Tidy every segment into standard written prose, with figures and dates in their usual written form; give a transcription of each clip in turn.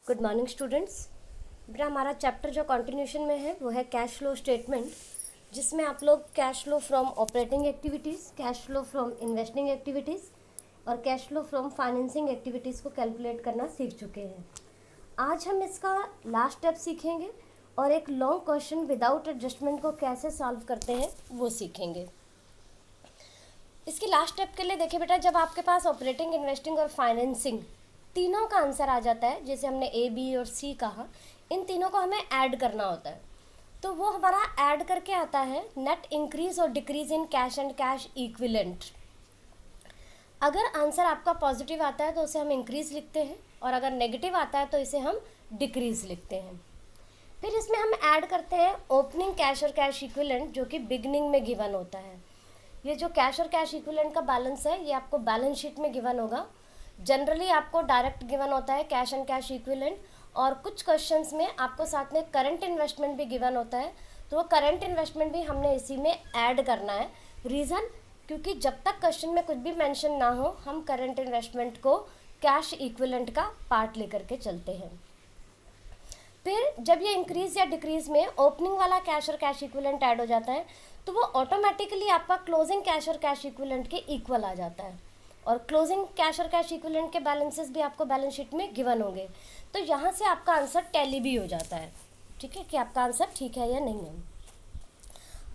Good morning students. बेटा हमारा chapter जो कंटिन्यूशन में है वो है कैश फ्लो स्टेटमेंट, जिसमें आप लोग cash flow from operating activities, cash flow from investing activities और cash flow from financing activities को कैलकुलेट करना सीख चुके हैं। आज हम इसका लास्ट स्टेप सीखेंगे और एक लॉन्ग क्वेश्चन विदाउट एडजस्टमेंट को कैसे सॉल्व करते हैं वो सीखेंगे। इसकी लास्ट स्टेप के लिए देखिए बेटा, जब आपके पास ऑपरेटिंग, इन्वेस्टिंग और फाइनेंसिंग तीनों का आंसर आ जाता है, जैसे हमने ए, बी और सी कहा, इन तीनों को हमें ऐड करना होता है। तो वो हमारा ऐड करके आता है नेट इंक्रीज और decrease in cash and cash equivalent. अगर आंसर आपका पॉजिटिव आता है तो उसे हम इंक्रीज लिखते हैं, और अगर नेगेटिव आता है तो इसे हम डिक्रीज लिखते हैं। फिर इसमें हम ऐड करते हैं ओपनिंग कैश और कैश इक्विवेलेंट, जो कि बिगनिंग में गिवन होता है। ये जो कैश और कैश इक्विवेलेंट का बैलेंस है, ये आपको बैलेंस शीट में गिवन होगा। जनरली आपको डायरेक्ट गिवन होता है कैश एंड कैश इक्विवेलेंट, और कुछ क्वेश्चंस में आपको साथ में करंट इन्वेस्टमेंट भी गिवन होता है, तो वो करंट इन्वेस्टमेंट भी हमने इसी में ऐड करना है। रीज़न, क्योंकि जब तक क्वेश्चन में कुछ भी मेंशन ना हो, हम करंट इन्वेस्टमेंट को कैश इक्विवेलेंट का पार्ट लेकर के चलते हैं। फिर जब ये इंक्रीज या डिक्रीज में ओपनिंग वाला कैश और कैश इक्विवेलेंट ऐड हो जाता है, तो वो ऑटोमेटिकली आपका क्लोजिंग कैश और कैश इक्विवेलेंट के इक्वल आ जाता है, और क्लोजिंग कैश और कैश इक्विवेलेंट के बैलेंसेस भी आपको बैलेंस शीट में गिवन होंगे। तो यहाँ से आपका आंसर टैली भी हो जाता है, ठीक है, कि आपका आंसर ठीक है या नहीं है।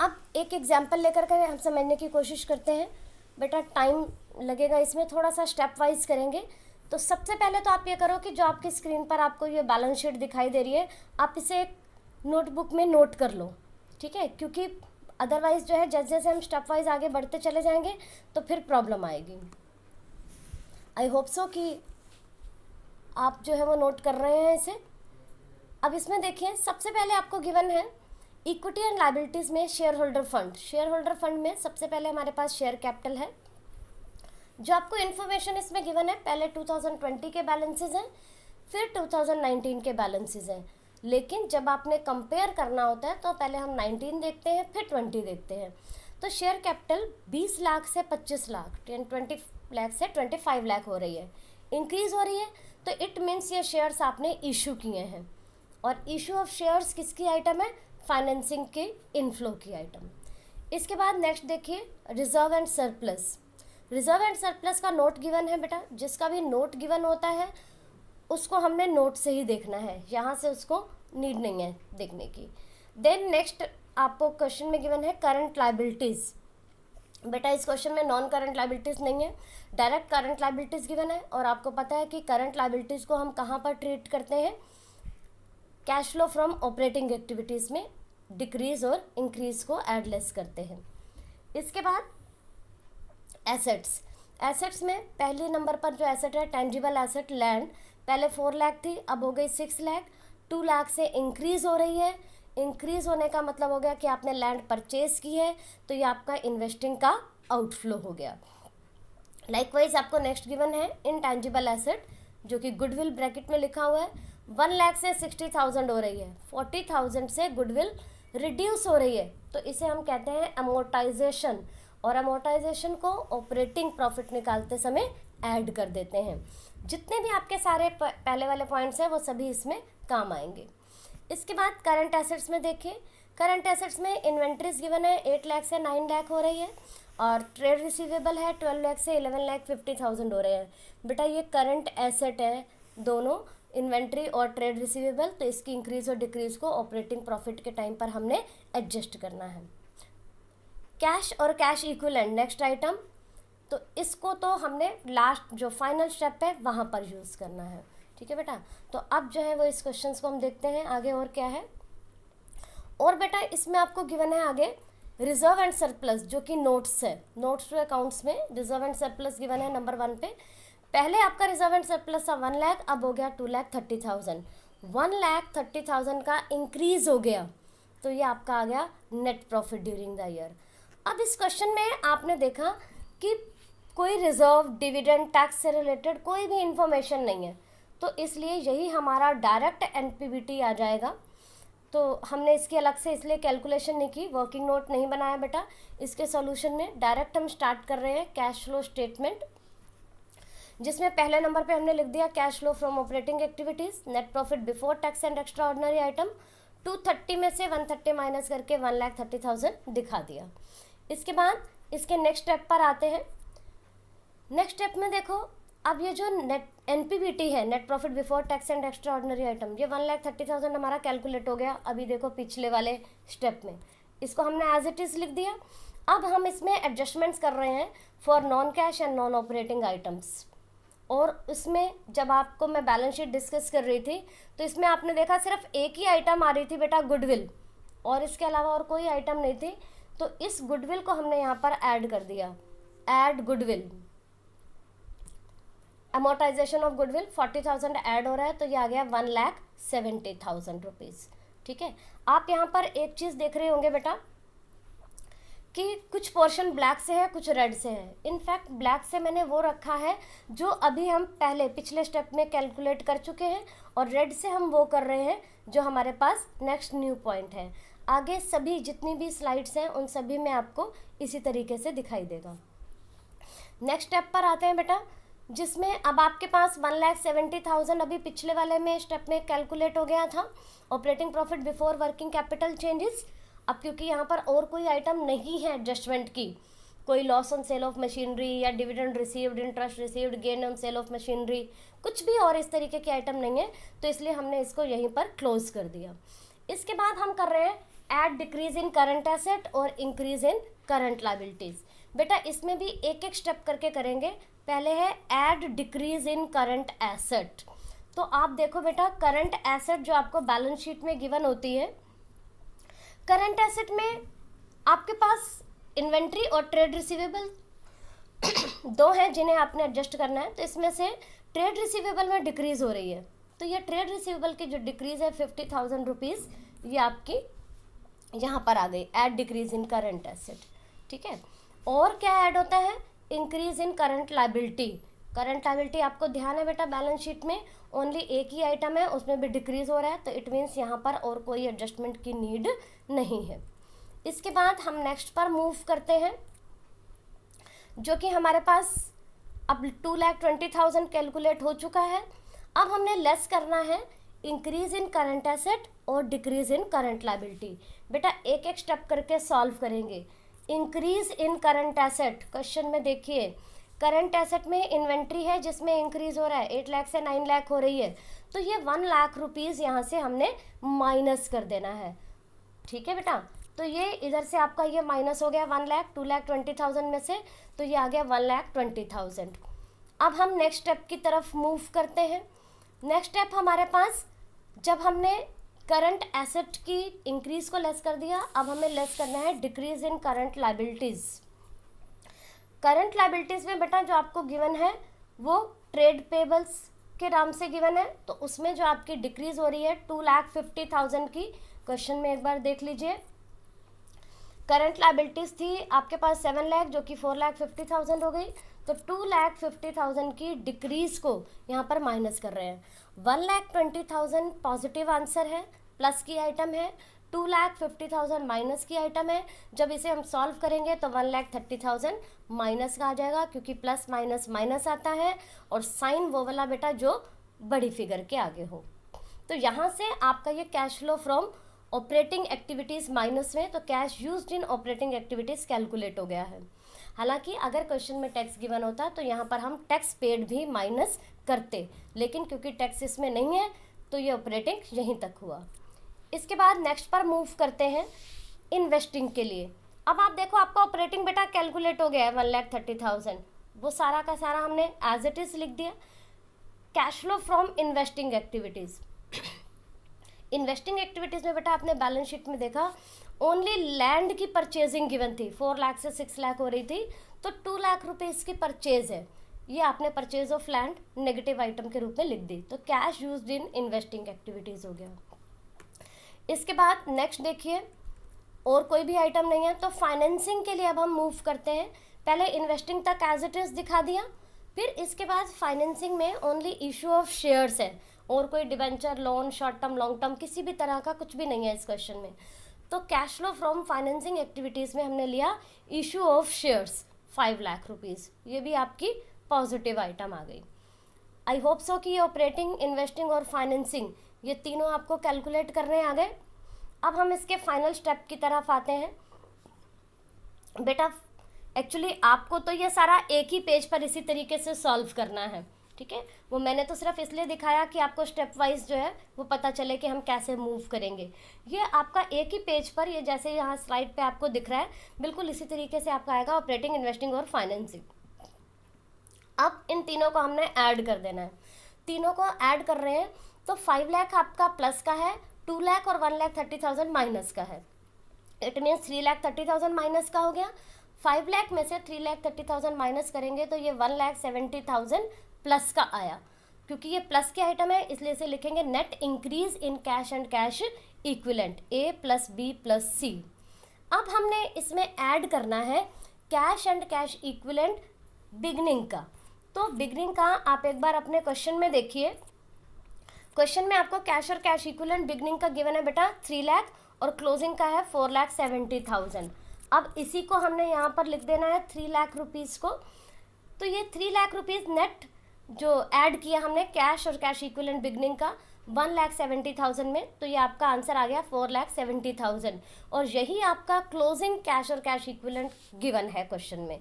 अब एक एग्जाम्पल लेकर के हम समझने की कोशिश करते हैं। बेटा टाइम लगेगा इसमें, थोड़ा सा स्टेप वाइज करेंगे। तो सबसे पहले तो आप ये करो कि जो आपकी स्क्रीन पर आपको ये बैलेंस शीट दिखाई दे रही है, आप इसे एक नोटबुक में नोट कर लो, ठीक है, क्योंकि अदरवाइज जो है जैसे जैसे हम स्टेप वाइज आगे बढ़ते चले जाएंगे तो फिर प्रॉब्लम आएगी। आई होप सो कि आप जो है वो नोट कर रहे हैं इसे। अब इसमें देखिए, सबसे पहले आपको गिवन है इक्विटी एंड लायबिलिटीज़ में share holder fund. Share holder fund में सबसे पहले हमारे पास शेयर कैपिटल है। जो आपको इन्फॉर्मेशन इसमें गिवन है, पहले 2020 के बैलेंसेज हैं, फिर 2019 के बैलेंसेज हैं। लेकिन जब आपने कंपेयर करना होता है तो पहले हम 19 देखते हैं, फिर 20 देखते हैं। तो शेयर कैपिटल 20 लाख से 25 लाख, 20 लाख से 25 लाख हो रही है, इंक्रीज हो रही है। तो इट मीन्स ये शेयर्स आपने इशू किए हैं, और इशू ऑफ शेयर्स किसकी आइटम है? फाइनेंसिंग के इनफ्लो की आइटम। इसके बाद नेक्स्ट देखिए reserve and surplus. Reserve and surplus का नोट गिवन है बेटा, जिसका भी नोट गिवन होता है उसको हमने नोट से ही देखना है, यहाँ से उसको नीड नहीं है देखने की। देन नेक्स्ट आपको क्वेश्चन में गिवन है करंट लायबिलिटीज़। बेटा इस क्वेश्चन में नॉन करंट लायबिलिटीज़ नहीं है, डायरेक्ट करंट लायबिलिटीज़ गिवन है, और आपको पता है कि करंट लायबिलिटीज़ को हम कहाँ पर ट्रीट करते हैं? Cash flow from operating activities में डिक्रीज और इंक्रीज को ऐड लेस करते हैं। इसके बाद एसेट्स। एसेट्स में पहले नंबर पर जो एसेट है टेंजिबल एसेट लैंड, पहले 4 लाख थी, अब हो गई 6 लाख, 2 लाख से इंक्रीज हो रही है। इंक्रीज होने का मतलब हो गया कि आपने लैंड परचेज की है, तो ये आपका इन्वेस्टिंग का आउटफ्लो हो गया। लाइकवाइज आपको नेक्स्ट गिवन है इनटेंजिबल एसेट, जो कि गुडविल ब्रैकेट में लिखा हुआ है, 1 लाख से 60,000 हो रही है, 40,000 से गुडविल रिड्यूस हो रही है, तो इसे हम कहते हैं अमोर्टाइजेशन, और अमोर्टाइजेशन को ऑपरेटिंग प्रॉफिट निकालते समय ऐड कर देते हैं। जितने भी आपके सारे पहले वाले पॉइंट्स हैं वो सभी इसमें काम आएंगे। इसके बाद करंट एसेट्स में देखिए, करंट एसेट्स में इन्वेंट्रीज गिवन है 8 लाख से 9 लाख हो रही है, और ट्रेड रिसीवेबल है 12 लाख से 11 लाख 50,000 हो रहे हैं। बेटा ये करंट एसेट है दोनों, इन्वेंट्री और ट्रेड रिसीवेबल, तो इसकी इंक्रीज और डिक्रीज को ऑपरेटिंग प्रॉफिट के टाइम पर हमने एडजस्ट करना है। कैश और कैश इक्विवेलेंट नेक्स्ट आइटम, तो इसको तो हमने लास्ट जो फाइनल स्टेप है वहाँ पर यूज़ करना है, ठीक है बेटा। तो अब जो है वो इस क्वेश्चन को हम देखते हैं आगे और क्या है। और बेटा इसमें आपको गिवन है आगे रिजर्व एंड सरप्लस, जो कि नोट्स है, नोट्स टू अकाउंट्स में रिजर्व एंड सरप्लस गिवन है नंबर 1 पे। पहले आपका रिजर्व एंड सरप्लस था 1 लाख, अब हो गया 2,30,000। 1,30,000 का इंक्रीज हो गया, तो ये आपका आ गया net profit during the year. अब इस क्वेश्चन में आपने देखा कि कोई रिजर्व, डिविडेंड, टैक्स से रिलेटेड कोई भी इंफॉर्मेशन नहीं है, तो इसलिए यही हमारा डायरेक्ट एनपीबीटी आ जाएगा। तो हमने इसकी अलग से इसलिए कैलकुलेशन नहीं की, वर्किंग नोट नहीं बनाया बेटा। इसके सॉल्यूशन में डायरेक्ट हम स्टार्ट कर रहे हैं कैश फ्लो स्टेटमेंट। जिसमें पहले नंबर पे हमने लिख दिया cash flow from operating activities, net profit before tax and extra ordinary item, 230 में से 130 माइनस करके 1,30,000 दिखा दिया। इसके बाद इसके नेक्स्ट स्टेप पर आते हैं। नेक्स्ट स्टेप में देखो, अब ये जो नेट NPBT है, net profit before tax and extra ordinary item, ये 1,30,000 हमारा कैलकुलेट हो गया। अभी देखो पिछले वाले स्टेप में इसको हमने एज इट इज़ लिख दिया। अब हम इसमें एडजस्टमेंट्स कर रहे हैं for non cash and non operating items. और इसमें जब आपको मैं बैलेंस शीट डिस्कस कर रही थी तो इसमें आपने देखा सिर्फ एक ही आइटम आ रही थी बेटा, गुडविल, और इसके अलावा और कोई आइटम नहीं थी। तो इस गुडविल को हमने यहाँ पर ऐड कर दिया, add goodwill, amortisation of goodwill 40,000 add हो रहा है, तो ये आ गया 1,70,000 रुपीज़। ठीक है, आप यहाँ पर एक चीज़ देख रहे होंगे बेटा कि कुछ पोर्शन ब्लैक से है, कुछ रेड से है। इनफैक्ट ब्लैक से मैंने वो रखा है जो अभी हम पहले पिछले स्टेप में कैलकुलेट कर चुके हैं, और रेड से हम वो कर रहे हैं जो हमारे पास नेक्स्ट न्यू पॉइंट है। आगे सभी जितनी भी स्लाइड्स हैं उन सभी में आपको इसी तरीके से दिखाई देगा। नेक्स्ट स्टेप पर आते हैं बेटा, जिसमें अब आपके पास 1,70,000 अभी पिछले वाले में स्टेप में कैलकुलेट हो गया था, operating profit before working capital changes. अब क्योंकि यहाँ पर और कोई आइटम नहीं है एडजस्टमेंट की, कोई loss on sale of machinery या dividend received, interest received, gain on sale of machinery, कुछ भी और इस तरीके के आइटम नहीं है, तो इसलिए हमने इसको यहीं पर क्लोज कर दिया। इसके बाद हम कर रहे हैं add decrease in current asset और इंक्रीज इन करंट लायबिलिटीज़। बेटा इसमें भी एक एक स्टेप करके करेंगे। पहले है add decrease in current asset. तो आप देखो बेटा, करंट एसेट जो आपको बैलेंस शीट में गिवन होती है, करंट एसेट में आपके पास इन्वेंट्री और ट्रेड रिसीवेबल दो हैं जिन्हें आपने एडजस्ट करना है। तो इसमें से ट्रेड रिसीवेबल में डिक्रीज हो रही है, तो ये ट्रेड रिसीवेबल की जो डिक्रीज है 50,000 रुपीज़, ये आपकी यहाँ पर आ गई, add decrease in current asset. ठीक है, और क्या ऐड होता है, increase in current liability. Current liability आपको ध्यान है बेटा, बैलेंस शीट में ओनली एक ही आइटम है, उसमें भी डिक्रीज हो रहा है, तो इट मीन्स यहाँ पर और कोई एडजस्टमेंट की नीड नहीं है। इसके बाद हम नेक्स्ट पर मूव करते हैं, जो कि हमारे पास अब 2,20,000 कैलकुलेट हो चुका है। अब हमने लेस करना है इंक्रीज इन करंट एसेट और डिक्रीज इन करंट लायबिलिटी। बेटा एक एक स्टेप करके सॉल्व करेंगे। Increase in current asset, question में देखिए करंट एसेट में इन्वेंट्री है जिसमें इंक्रीज हो रहा है, 8 लाख से 9 लाख हो रही है, तो ये 1 लाख रुपीज़ यहाँ से हमने माइनस कर देना है। ठीक है बेटा, तो ये इधर से आपका ये माइनस हो गया 1 लाख, 2,20,000 में से, तो ये आ गया 1,20,000। अब हम नेक्स्ट स्टेप की तरफ मूव करते हैं। नेक्स्ट स्टेप हमारे पास, जब हमने करंट एसेट की इंक्रीज को लेस कर दिया, अब हमें लेस करना है decrease in current liabilities. Current liabilities में बेटा जो आपको गिवन है वो ट्रेड पेबल्स के नाम से गिवन है, तो उसमें जो आपकी डिक्रीज हो रही है 2,50,000 की, क्वेश्चन में एक बार देख लीजिए। करंट लायबिलिटीज़ थी आपके पास 7 लाख, जो कि 4,50,000 हो गई, तो 2,50,000 की डिक्रीज को यहाँ पर माइनस कर रहे हैं। 1,20,000 पॉजिटिव आंसर है, प्लस की आइटम है, 2,50,000 माइनस की आइटम है। जब इसे हम सॉल्व करेंगे तो 1,30,000 माइनस का आ जाएगा, क्योंकि प्लस माइनस माइनस आता है, और साइन वो वाला बेटा जो बड़ी फिगर के आगे हो। तो यहाँ से आपका ये cash flow from operating activities minus में, तो cash used in operating activities calculate हो गया है। हालांकि अगर क्वेश्चन में टैक्स गिवन होता तो यहाँ पर हम टैक्स पेड भी माइनस करते, लेकिन क्योंकि टैक्स इसमें नहीं है तो ये ऑपरेटिंग यहीं तक हुआ। इसके बाद नेक्स्ट पर मूव करते हैं इन्वेस्टिंग के लिए। अब आप देखो आपका ऑपरेटिंग बेटा कैलकुलेट हो गया है 1,30,000, वो सारा का सारा हमने एज इट इज़ लिख दिया। Cash flow from investing activities, investing activities में बेटा आपने बैलेंस शीट में देखा ओनली लैंड की परचेजिंग गिवन थी, 4 लाख से 6 लाख हो रही थी, तो 2 लाख रुपीज़ की परचेज है, ये आपने purchase of land negative item के रूप में लिख दी, तो cash used in investing activities हो गया। इसके बाद नेक्स्ट देखिए, और कोई भी आइटम नहीं है, तो फाइनेंसिंग के लिए अब हम मूव करते हैं। पहले इन्वेस्टिंग तक एज इट इज़ दिखा दिया, फिर इसके बाद फाइनेंसिंग में ओनली इशू ऑफ शेयर्स है, और कोई debenture, loan, short term, long term किसी भी तरह का कुछ भी नहीं है इस क्वेश्चन में। तो cash flow from financing activities में हमने लिया issue of shares 5 lakh rupees, ये भी आपकी पॉजिटिव आइटम आ गई। आई होप सो कि ऑपरेटिंग, इन्वेस्टिंग और फाइनेंसिंग ये तीनों आपको कैलकुलेट करने आ गए। अब हम इसके फाइनल स्टेप की तरफ आते हैं। बेटा एक्चुअली आपको तो ये सारा एक ही पेज पर इसी तरीके से सॉल्व करना है, ठीक है। वो मैंने तो सिर्फ इसलिए दिखाया कि आपको स्टेप वाइज जो है वो पता चले कि हम कैसे मूव करेंगे। ये आपका एक ही पेज पर, ये जैसे यहाँ स्लाइड पे आपको दिख रहा है, बिल्कुल इसी तरीके से आपका आएगा ऑपरेटिंग, इन्वेस्टिंग और फाइनेंसिंग। अब इन तीनों को हमने ऐड कर देना है। तीनों को ऐड कर रहे हैं तो 5 लाख आपका प्लस का है, 2 लाख और 1,30,000 माइनस का है। इट मीन्स 3,30,000 माइनस का हो गया। 5 लाख में से 3,30,000 माइनस करेंगे तो ये 1,70,000 प्लस का आया। क्योंकि ये प्लस के आइटम है इसलिए इसे लिखेंगे net increase in cash and cash equivalent, A + B + C। अब हमने इसमें ऐड करना है cash and cash equivalent beginning का। तो बिगनिंग का आप एक बार अपने क्वेश्चन में देखिए। क्वेश्चन में आपको कैश और कैश इक्विवेलेंट बिगनिंग का गिवन है बेटा 3 लाख और क्लोजिंग का है 4,70,000। अब इसी को हमने यहाँ पर लिख देना है 3 लाख रुपीज़ को। तो ये 3 लाख रुपीज़ नेट जो ऐड किया हमने कैश और कैश इक्विवेलेंट बिगनिंग का 1,70,000 में, तो ये आपका आंसर आ गया 4,70,000। और यही आपका क्लोजिंग कैश और कैश इक्विवेलेंट गिवन है क्वेश्चन में।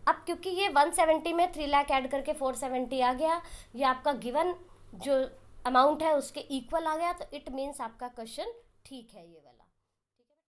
अब क्योंकि ये 170 में 3 लाख ऐड करके 470 आ गया, ये आपका गिवन जो अमाउंट है उसके इक्वल आ गया, तो इट मीन्स आपका क्वेश्चन ठीक है ये वाला।